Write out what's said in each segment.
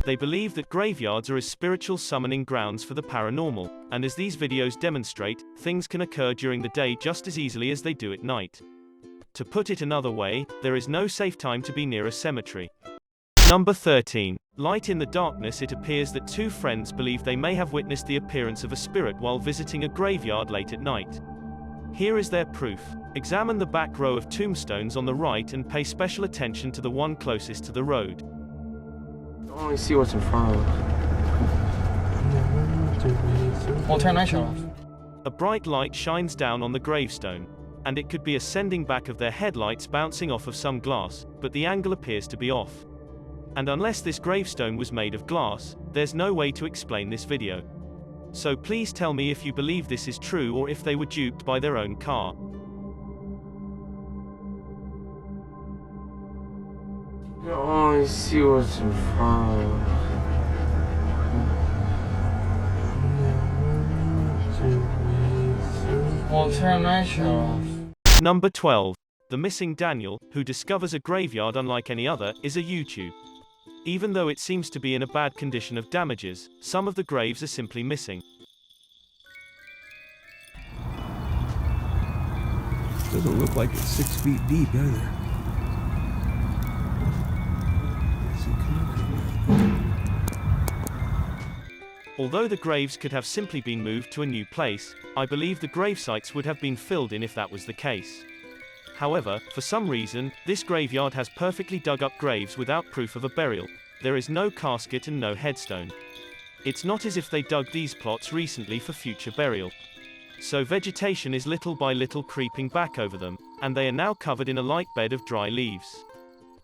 They believe that graveyards are as spiritual summoning grounds for the paranormal, and as these videos demonstrate, things can occur during the day just as easily as they do at night. To put it another way, there is no safe time to be near a cemetery. Number 13. Light in the darkness. It appears that two friends believe they may have witnessed the appearance of a spirit while visiting a graveyard late at night. Here is their proof. Examine the back row of tombstones on the right and pay special attention to the one closest to the road. I only see what's in front of us. Well, turn my shot off. A bright light shines down on the gravestone, and it could be ascending back of their headlights bouncing off of some glass, but the angle appears to be off. And unless this gravestone was made of glass, there's no way to explain this video. So please tell me if you believe this is true or if they were duped by their own car. I only see what's in front of us. Well, turn my shot off. Number 12. The missing Daniel, who discovers a graveyard unlike any other, is a YouTube. Even though it seems to be in a bad condition of damages, some of the graves are simply missing. Doesn't look like it's 6 feet deep either. Although the graves could have simply been moved to a new place, I believe the gravesites would have been filled in if that was the case. However, for some reason, this graveyard has perfectly dug up graves without proof of a burial. There is no casket and no headstone. It's not as if they dug these plots recently for future burial. So vegetation is little by little creeping back over them, and they are now covered in a light bed of dry leaves.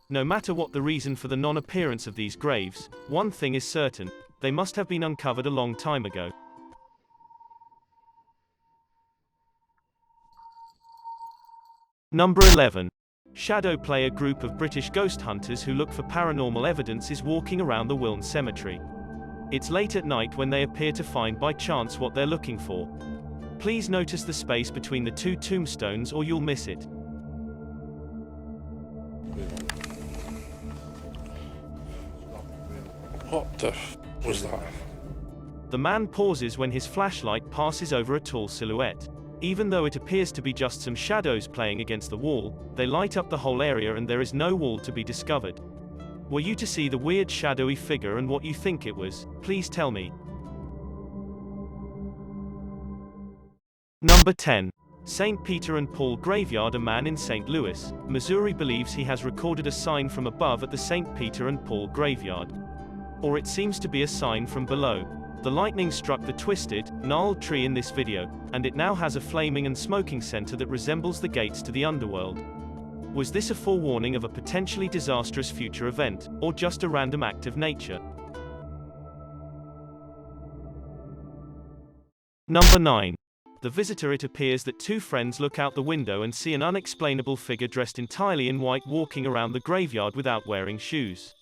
No matter what the reason for the non-appearance of these graves, one thing is certain: they must have been uncovered a long time ago. Number 11. Shadow Play. A group of British ghost hunters who look for paranormal evidence is walking around the Wilne Cemetery. It's late at night when they appear to find by chance what they're looking for. Please notice the space between the two tombstones or you'll miss it. What the f was that? The man pauses when his flashlight passes over a tall silhouette. Even though it appears to be just some shadows playing against the wall, they light up the whole area and there is no wall to be discovered. Were you to see the weird shadowy figure and what you think it was, please tell me. Number 10. St. Peter and Paul Graveyard. A man in St. Louis, Missouri believes he has recorded a sign from above at the St. Peter and Paul Graveyard. Or it seems to be a sign from below. The lightning struck the twisted, gnarled tree in this video, and it now has a flaming and smoking center that resembles the gates to the underworld. Was this a forewarning of a potentially disastrous future event, or just a random act of nature? Number 9. The Visitor. It appears that two friends look out the window and see an unexplainable figure dressed entirely in white walking around the graveyard without wearing shoes.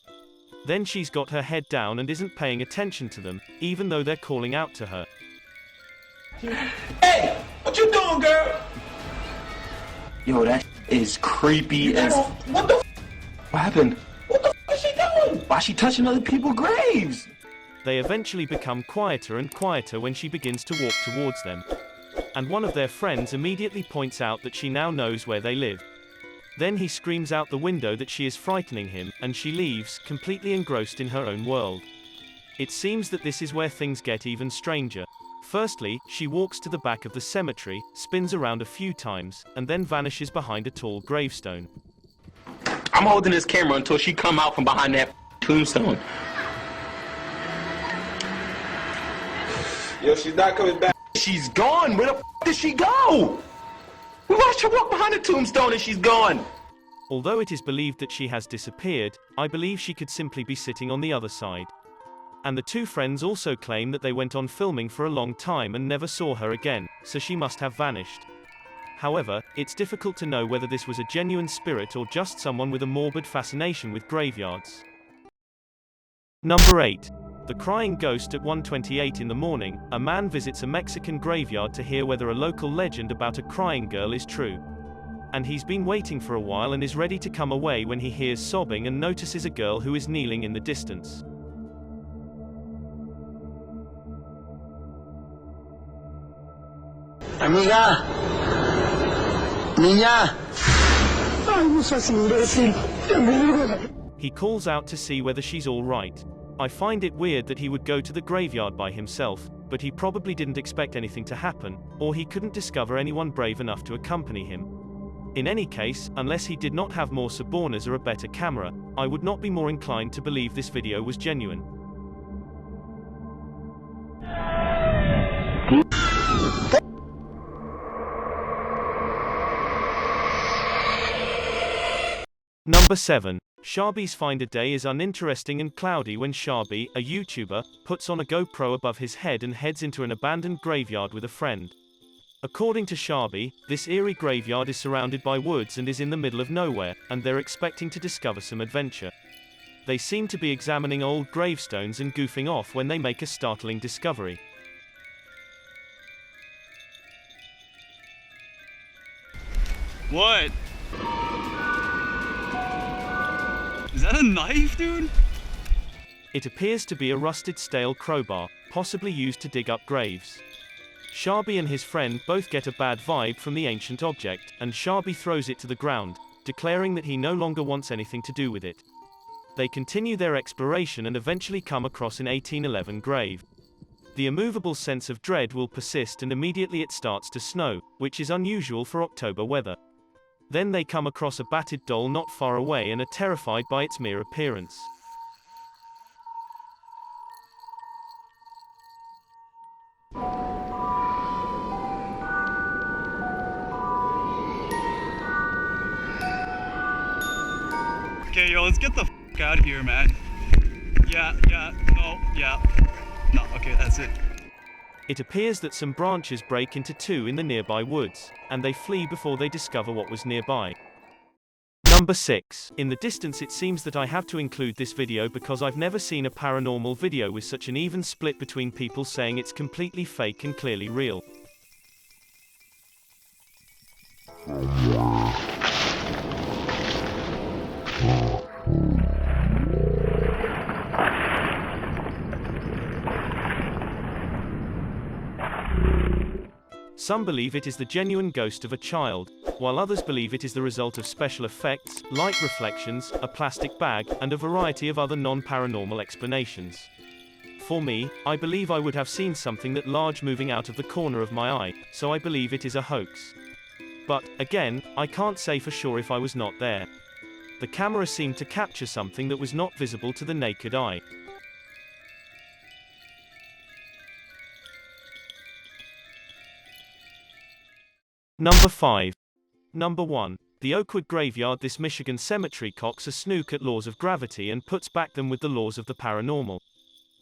Then she's got her head down and isn't paying attention to them, even though they're calling out to her. Hey, what you doing, girl? Yo, that is creepy as. What the? What happened? What the is she doing? Why is she touching other people's graves? They eventually become quieter and quieter when she begins to walk towards them. And one of their friends immediately points out that she now knows where they live. Then he screams out the window that she is frightening him, and she leaves, completely engrossed in her own world. It seems that this is where things get even stranger. Firstly, she walks to the back of the cemetery, spins around a few times, and then vanishes behind a tall gravestone. I'm holding this camera until she come out from behind that tombstone. Yo, she's not coming back. She's gone. Where the f did she go? We watched her walk behind the tombstone and she's gone. Although it is believed that she has disappeared, I believe she could simply be sitting on the other side. And the two friends also claim that they went on filming for a long time and never saw her again, so she must have vanished. However, it's difficult to know whether this was a genuine spirit or just someone with a morbid fascination with graveyards. Number 8. The Crying Ghost. At 1:28 in the morning, a man visits a Mexican graveyard to hear whether a local legend about a crying girl is true. And he's been waiting for a while and is ready to come away when he hears sobbing and notices a girl who is kneeling in the distance. Amiga. Niña. Ay, no seas imbécil. He calls out to see whether she's all right. I find it weird that he would go to the graveyard by himself, but he probably didn't expect anything to happen, or he couldn't discover anyone brave enough to accompany him. In any case, unless he did not have more suborners or a better camera, I would not be more inclined to believe this video was genuine. Number 7. Sharby's Find a Day is uninteresting and cloudy when Sharby, a YouTuber, puts on a GoPro above his head and heads into an abandoned graveyard with a friend. According to Sharby, this eerie graveyard is surrounded by woods and is in the middle of nowhere, and they're expecting to discover some adventure. They seem to be examining old gravestones and goofing off when they make a startling discovery. What? Is that a knife, dude? It appears to be a rusted stale crowbar, possibly used to dig up graves. Sharby and his friend both get a bad vibe from the ancient object, and Sharby throws it to the ground, declaring that he no longer wants anything to do with it. They continue their exploration and eventually come across an 1811 grave. The immovable sense of dread will persist, and immediately it starts to snow, which is unusual for October weather. Then they come across a battered doll not far away and are terrified by its mere appearance. Okay, yo, let's get the f out of here, man. Yeah, no, okay, that's it. It appears that some branches break into two in the nearby woods, and they flee before they discover what was nearby. Number 6. In the distance, it seems that I have to include this video because I've never seen a paranormal video with such an even split between people saying it's completely fake and clearly real. Some believe it is the genuine ghost of a child, while others believe it is the result of special effects, light reflections, a plastic bag, and a variety of other non-paranormal explanations. For me, I believe I would have seen something that large moving out of the corner of my eye, so I believe it is a hoax. But, again, I can't say for sure if I was not there. The camera seemed to capture something that was not visible to the naked eye. Number 5. Number 1. The Oakwood Graveyard. This Michigan cemetery cocks a snook at laws of gravity and puts back them with the laws of the paranormal.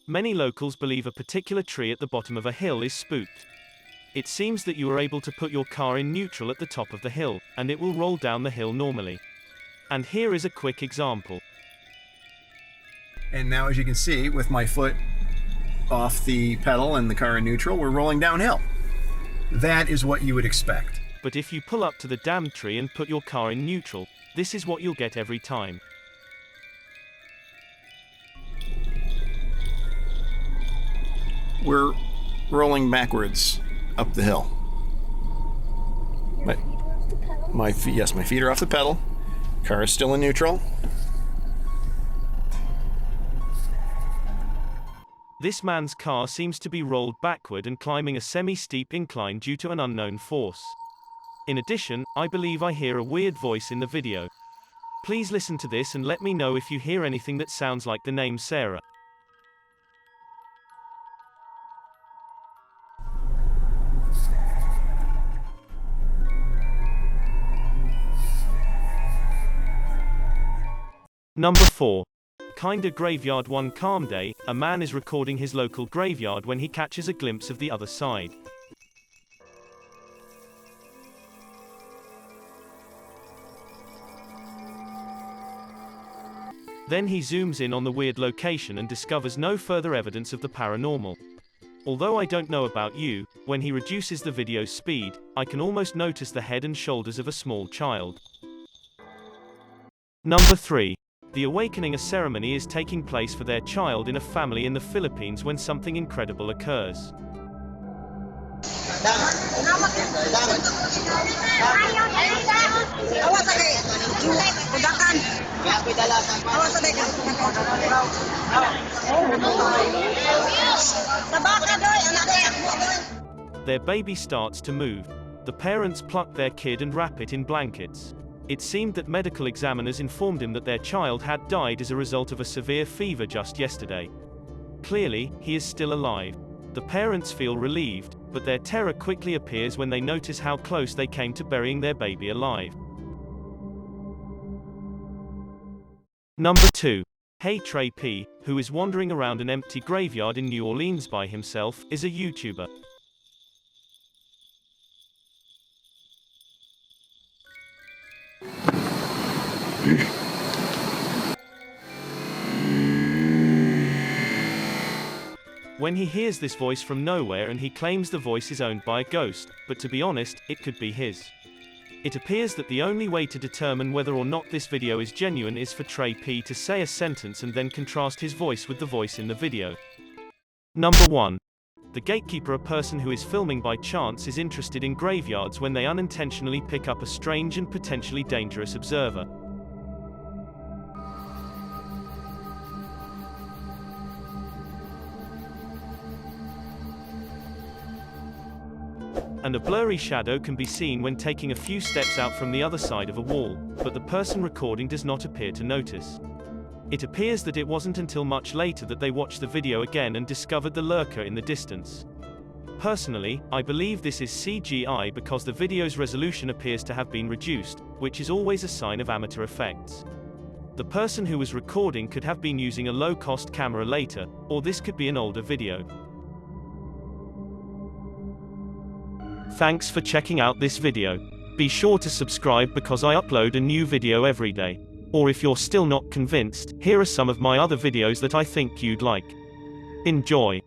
Many locals believe a particular tree at the bottom of a hill is spooked. It seems that you are able to put your car in neutral at the top of the hill, and it will roll down the hill normally. And here is a quick example. And now, as you can see, with my foot off the pedal and the car in neutral, we're rolling downhill. That is what you would expect. But if you pull up to the damned tree and put your car in neutral, this is what you'll get every time. We're rolling backwards up the hill. My feet are off the pedal. Car is still in neutral. This man's car seems to be rolled backward and climbing a semi-steep incline due to an unknown force. In addition, I believe I hear a weird voice in the video. Please listen to this and let me know if you hear anything that sounds like the name Sarah. Number 4. Kinda Graveyard. One calm day, a man is recording his local graveyard when he catches a glimpse of the other side. Then he zooms in on the weird location and discovers no further evidence of the paranormal. Although I don't know about you, when he reduces the video's speed, I can almost notice the head and shoulders of a small child. Number 3. The awakening. A ceremony is taking place for their child in a family in the Philippines when something incredible occurs. Their baby starts to move. The parents pluck their kid and wrap it in blankets. It seemed that medical examiners informed him that their child had died as a result of a severe fever just yesterday. Clearly, he is still alive. The parents feel relieved, but their terror quickly appears when they notice how close they came to burying their baby alive. Number 2. Hey Trey P, who is wandering around an empty graveyard in New Orleans by himself, is a YouTuber. When he hears this voice from nowhere, and he claims the voice is owned by a ghost, but to be honest, it could be his. It appears that the only way to determine whether or not this video is genuine is for Trey P to say a sentence and then contrast his voice with the voice in the video. Number 1. The gatekeeper, a person who is filming by chance, is interested in graveyards when they unintentionally pick up a strange and potentially dangerous observer. And a blurry shadow can be seen when taking a few steps out from the other side of a wall, but the person recording does not appear to notice. It appears that it wasn't until much later that they watched the video again and discovered the lurker in the distance. Personally, I believe this is CGI because the video's resolution appears to have been reduced, which is always a sign of amateur effects. The person who was recording could have been using a low-cost camera later, or this could be an older video. Thanks for checking out this video. Be sure to subscribe because I upload a new video every day. Or if you're still not convinced, here are some of my other videos that I think you'd like. Enjoy.